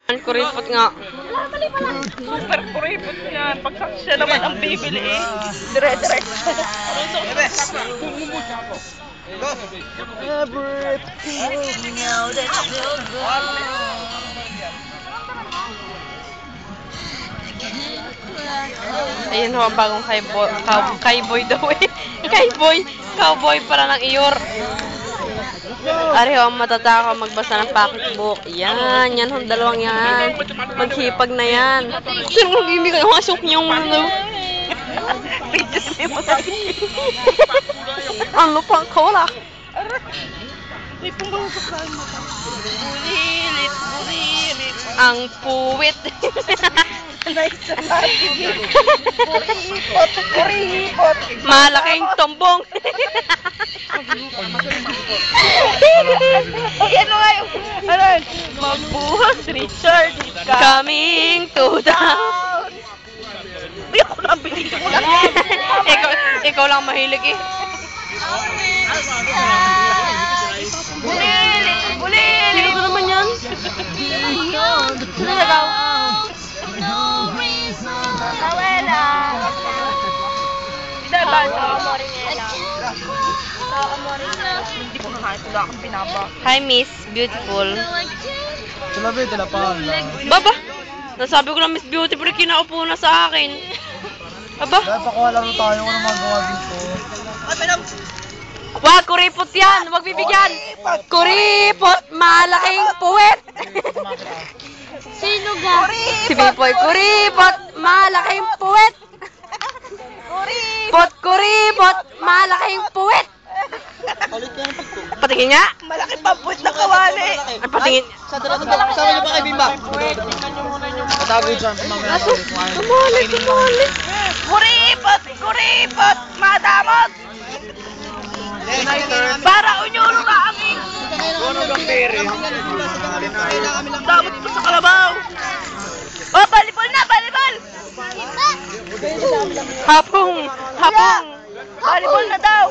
Kuripot nga. Super kuripot yan. Pag siya naman ang bibili eh. Dire-dire. Ayun ho, ang bagong kayboy daw eh. Cowboy para ng iyor. Ari ho, ang matataka magbasa ng pocketbook. Yan ho, dalawang yan. Maghipag na yan. Sino mong bibigay ang asok niyong ano? Ano pang cola? May pangbawasakan mo pa. Bulilit. Ang puwit. Kuripot. Malaking tombong. Ano nga yung, magbuhat, Richard. Coming to town. Uy, ako na ang bilis mo lang. Ikaw lang mahilig eh. Bulilit. Sino ba naman yan? Nalagaw. Awela. Binaban. Hindi ko nakain. Wala akong pinaba. Hi, Miss Beautiful. Talabi, talapahan lang. Baba! Nasabi ko na Miss Beautiful, kinaupo na sa akin. Aba? Dahil pakuha lang tayo kung ano magawa dito. Wag, kuripot yan! Wag bibigyan! Kuripot! Malaking puwet! Sino ga? Si Bipoy, kuripot! Malaking puwet! Kuripot! Malaking puwet! Patingin nga! Malaki pa puwet na kawali. Patingin. Sama niyo pa kay Bimba. Patago dyan, pamamaya ko. Tumali! Kuripot! Madamot! Para unyulo ka aking. Damot pa sa kalabaw. Oh, balibol na, balibol! Hapong! Balibol na daw!